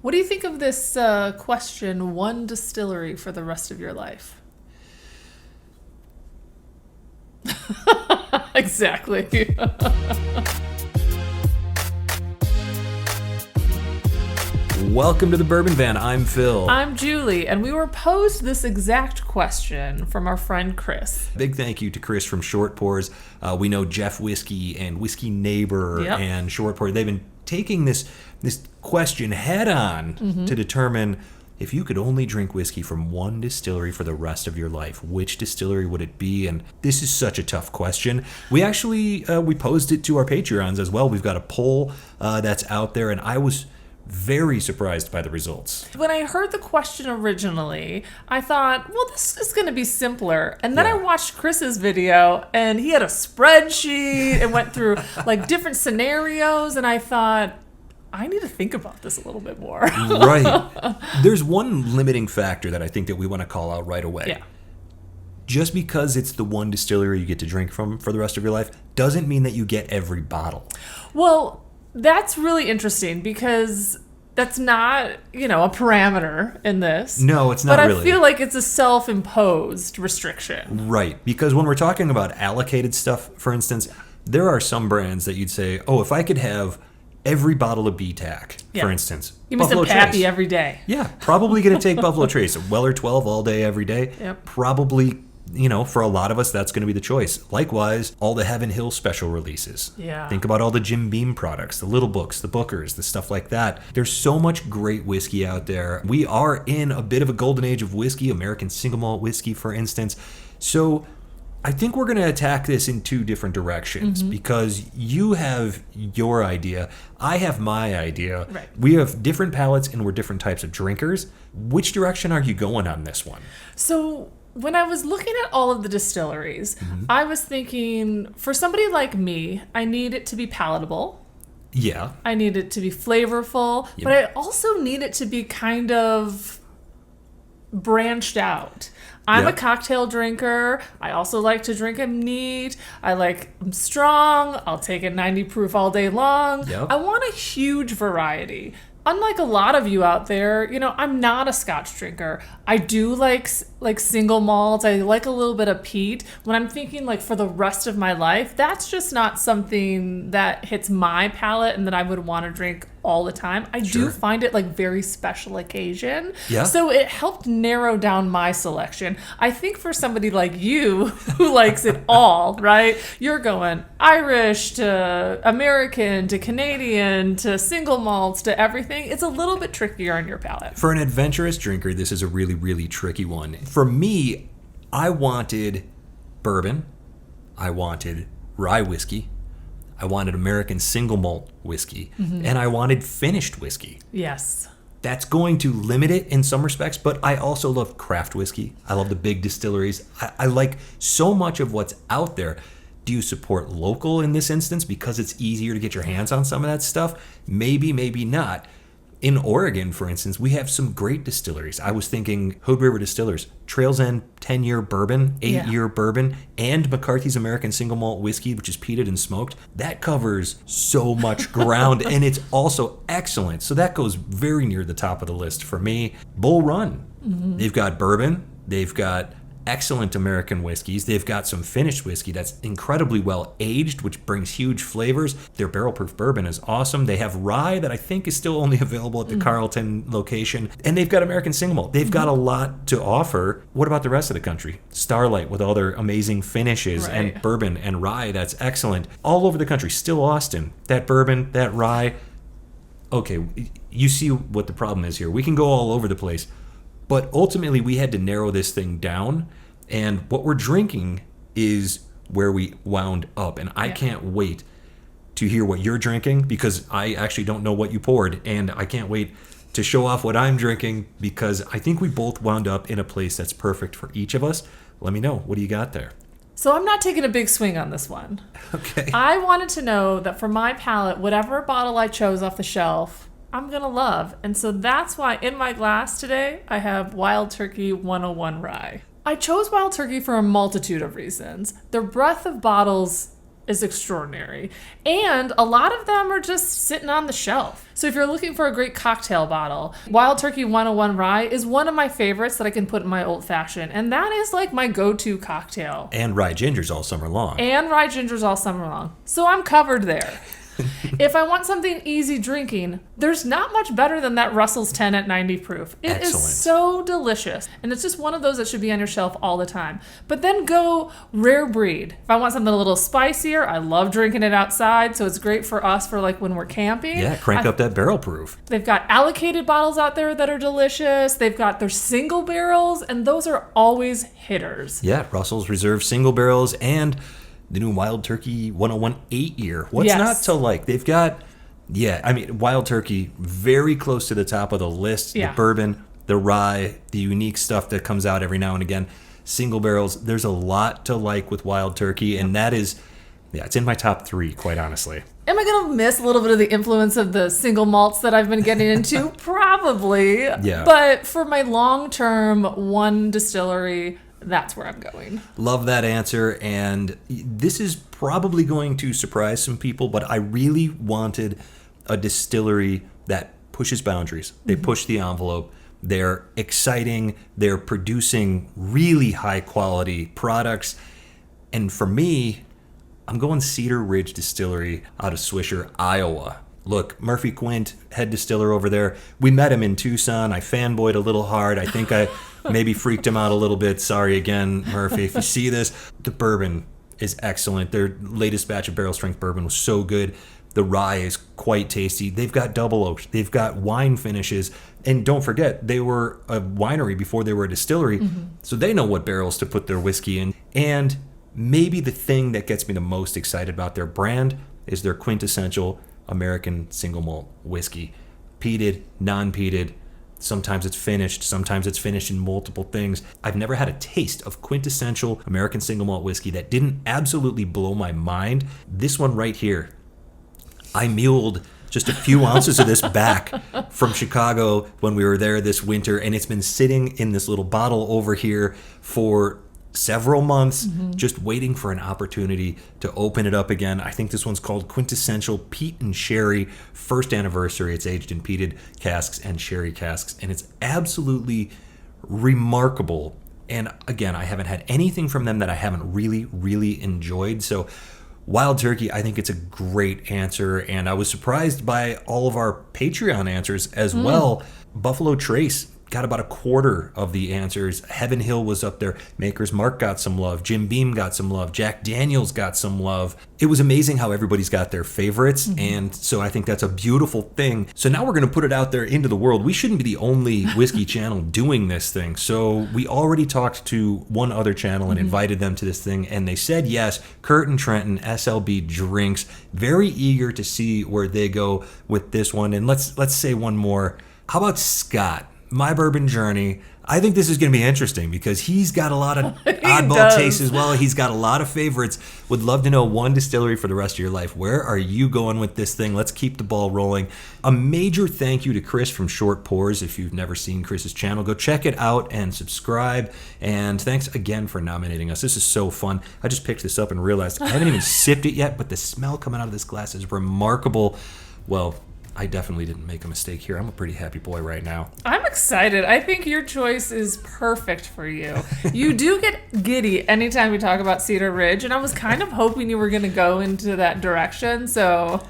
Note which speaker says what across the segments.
Speaker 1: What do you think of this question, one distillery for the rest of your life? Exactly.
Speaker 2: Welcome to the Bourbon Van. I'm Phil.
Speaker 1: I'm Julie, and we were posed this exact question from our friend Chris.
Speaker 2: Big thank you to Chris from Short Pours. We know Jeff Whiskey and Whiskey Neighbor and Short Pour. They've been taking this question head on to determine if you could only drink whiskey from one distillery for the rest of your life, which distillery would it be? And this is such a tough question. We actually we posed it to our Patreons as well. We've got a poll that's out there, and I was very surprised by the results.
Speaker 1: When I heard the question originally, I thought, well, this is going to be simpler. And then I watched Chris's video, and he had a spreadsheet and went through like different scenarios, and I thought, I need to think about this a little bit more.
Speaker 2: Right. There's one limiting factor that I think that we want to call out right away.
Speaker 1: Yeah.
Speaker 2: Just because it's the one distillery you get to drink from for the rest of your life doesn't mean that you get every bottle.
Speaker 1: Well, that's really interesting because that's not, a parameter in this.
Speaker 2: No, it's not
Speaker 1: really.
Speaker 2: But
Speaker 1: I feel like it's a self-imposed restriction.
Speaker 2: Right. Because when we're talking about allocated stuff, for instance, there are some brands that you'd say, oh, if I could have every bottle of BTAC, for instance.
Speaker 1: Give me some Pappy every day.
Speaker 2: Yeah, probably going to take Buffalo Trace. Weller 12 all day, every day.
Speaker 1: Yep.
Speaker 2: Probably, for a lot of us, that's going to be the choice. Likewise, all the Heaven Hill special releases.
Speaker 1: Yeah.
Speaker 2: Think about all the Jim Beam products, the Little Books, the Bookers, the stuff like that. There's so much great whiskey out there. We are in a bit of a golden age of whiskey, American single malt whiskey, for instance. So I think we're going to attack this in two different directions because you have your idea, I have my idea.
Speaker 1: Right.
Speaker 2: We have different palates and we're different types of drinkers. Which direction are you going on this one?
Speaker 1: So when I was looking at all of the distilleries, I was thinking, for somebody like me, I need it to be palatable.
Speaker 2: Yeah.
Speaker 1: I need it to be flavorful, but I also need it to be kind of branched out. I'm a cocktail drinker. I also like to drink them neat. I like them strong. I'll take it 90 proof all day long.
Speaker 2: Yep.
Speaker 1: I want a huge variety. Unlike a lot of you out there, I'm not a Scotch drinker. I do like single malts. I like a little bit of peat. When I'm thinking like for the rest of my life, that's just not something that hits my palate and that I would want to drink all the time. I do find it like very special occasion.
Speaker 2: Yeah.
Speaker 1: So it helped narrow down my selection. I think for somebody like you who likes it all, right? You're going Irish to American to Canadian to single malts to everything. It's a little bit trickier on your palate.
Speaker 2: For an adventurous drinker, this is a really, really tricky one. For me, I wanted bourbon. I wanted rye whiskey. I wanted American single malt whiskey. And I wanted finished whiskey.
Speaker 1: Yes.
Speaker 2: That's going to limit it in some respects, but I also love craft whiskey. I love the big distilleries. I like so much of what's out there. Do you support local in this instance because it's easier to get your hands on some of that stuff? Maybe, maybe not. In Oregon, for instance, we have some great distilleries. I was thinking Hood River Distillers, Trails End 10-year bourbon, 8-year bourbon, and McCarthy's American Single Malt Whiskey, which is peated and smoked. That covers so much ground, and it's also excellent. So that goes very near the top of the list for me. Bull Run. They've got bourbon. They've got excellent American whiskeys. They've got some finished whiskey that's incredibly well aged, which brings huge flavors. Their barrel proof bourbon is awesome. They have rye that I think is still only available at the Carlton location. And they've got American single malt. They've got a lot to offer. What about the rest of the country? Starlight with all their amazing finishes and bourbon and rye. That's excellent. All over the country. Still Austin. That bourbon, that rye. Okay, you see what the problem is here. We can go all over the place. But ultimately, we had to narrow this thing down. And what we're drinking is where we wound up. And I can't wait to hear what you're drinking because I actually don't know what you poured. And I can't wait to show off what I'm drinking because I think we both wound up in a place that's perfect for each of us. Let me know. What do you got there?
Speaker 1: So I'm not taking a big swing on this one.
Speaker 2: Okay.
Speaker 1: I wanted to know that for my palate, whatever bottle I chose off the shelf, I'm going to love. And so that's why in my glass today, I have Wild Turkey 101 Rye. I chose Wild Turkey for a multitude of reasons. Their breadth of bottles is extraordinary. And a lot of them are just sitting on the shelf. So if you're looking for a great cocktail bottle, Wild Turkey 101 Rye is one of my favorites that I can put in my old fashioned. And that is like my go-to cocktail.
Speaker 2: And rye gingers all summer long.
Speaker 1: And rye gingers all summer long. So I'm covered there. If I want something easy drinking, there's not much better than that Russell's 10 at 90 proof. It
Speaker 2: Excellent.
Speaker 1: is so delicious. And it's just one of those that should be on your shelf all the time. But then go rare breed. If I want something a little spicier, I love drinking it outside. So it's great for us for like when we're camping.
Speaker 2: Yeah, crank up that barrel proof.
Speaker 1: They've got allocated bottles out there that are delicious. They've got their single barrels, and those are always hitters.
Speaker 2: Yeah, Russell's Reserve single barrels and the new Wild Turkey 101 8-year. What's
Speaker 1: Yes.
Speaker 2: not to like? They've got, Wild Turkey, very close to the top of the list.
Speaker 1: Yeah.
Speaker 2: The bourbon, the rye, the unique stuff that comes out every now and again. Single barrels. There's a lot to like with Wild Turkey, and that is, it's in my top 3, quite honestly.
Speaker 1: Am I going to miss a little bit of the influence of the single malts that I've been getting into? Probably.
Speaker 2: Yeah.
Speaker 1: But for my long-term one distillery, that's where I'm going.
Speaker 2: Love that answer, and this is probably going to surprise some people, but I really wanted a distillery that pushes boundaries. They push the envelope. They're exciting. They're producing really high-quality products. And for me, I'm going Cedar Ridge Distillery out of Swisher, Iowa. Look, Murphy Quint, head distiller over there. We met him in Tucson. I fanboyed a little hard. I think I maybe freaked him out a little bit. Sorry again, Murphy, if you see this. The bourbon is excellent. Their latest batch of barrel strength bourbon was so good. The rye is quite tasty. They've got double oaked. They've got wine finishes. And don't forget, they were a winery before they were a distillery. So they know what barrels to put their whiskey in. And maybe the thing that gets me the most excited about their brand is their quintessential American single malt whiskey. Peated, non-peated. Sometimes it's finished in multiple things. I've never had a taste of quintessential American single malt whiskey that didn't absolutely blow my mind. This one right here, I muled just a few ounces of this back from Chicago when we were there this winter, and it's been sitting in this little bottle over here for several months, just waiting for an opportunity to open it up again. I think this one's called Quintessential Peat and Sherry, first anniversary. It's aged in peated casks and sherry casks, and it's absolutely remarkable. And again, I haven't had anything from them that I haven't really, really enjoyed. So Wild Turkey, I think it's a great answer, and I was surprised by all of our Patreon answers as well. Buffalo Trace got about a quarter of the answers. Heaven Hill was up there. Maker's Mark got some love. Jim Beam got some love. Jack Daniels got some love. It was amazing how everybody's got their favorites, and so I think that's a beautiful thing. So now we're going to put it out there into the world. We shouldn't be the only whiskey channel doing this thing. So we already talked to one other channel and invited them to this thing, and they said yes. Kurt and Trenton, SLB Drinks, very eager to see where they go with this one. And let's say one more. How about Scott? My Bourbon Journey. I think this is going to be interesting because he's got a lot of oddball tastes as well. He's got a lot of favorites. Would love to know one distillery for the rest of your life. Where are you going with this thing? Let's keep the ball rolling. A major thank you to Chris from Short Pours. If you've never seen Chris's channel, go check it out and subscribe. And thanks again for nominating us. This is so fun. I just picked this up and realized I haven't even sipped it yet, but the smell coming out of this glass is remarkable. Well, I definitely didn't make a mistake here. I'm a pretty happy boy right now.
Speaker 1: I'm excited. I think your choice is perfect for you. You do get giddy anytime we talk about Cedar Ridge, and I was kind of hoping you were going to go into that direction, so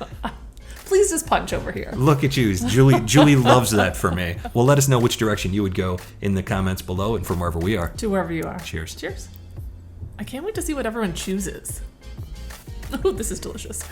Speaker 1: please just punch over here.
Speaker 2: Look at you. Julie loves that for me. Well, let us know which direction you would go in the comments below and from wherever we are.
Speaker 1: To wherever you are.
Speaker 2: Cheers.
Speaker 1: Cheers. I can't wait to see what everyone chooses. Oh, this is delicious.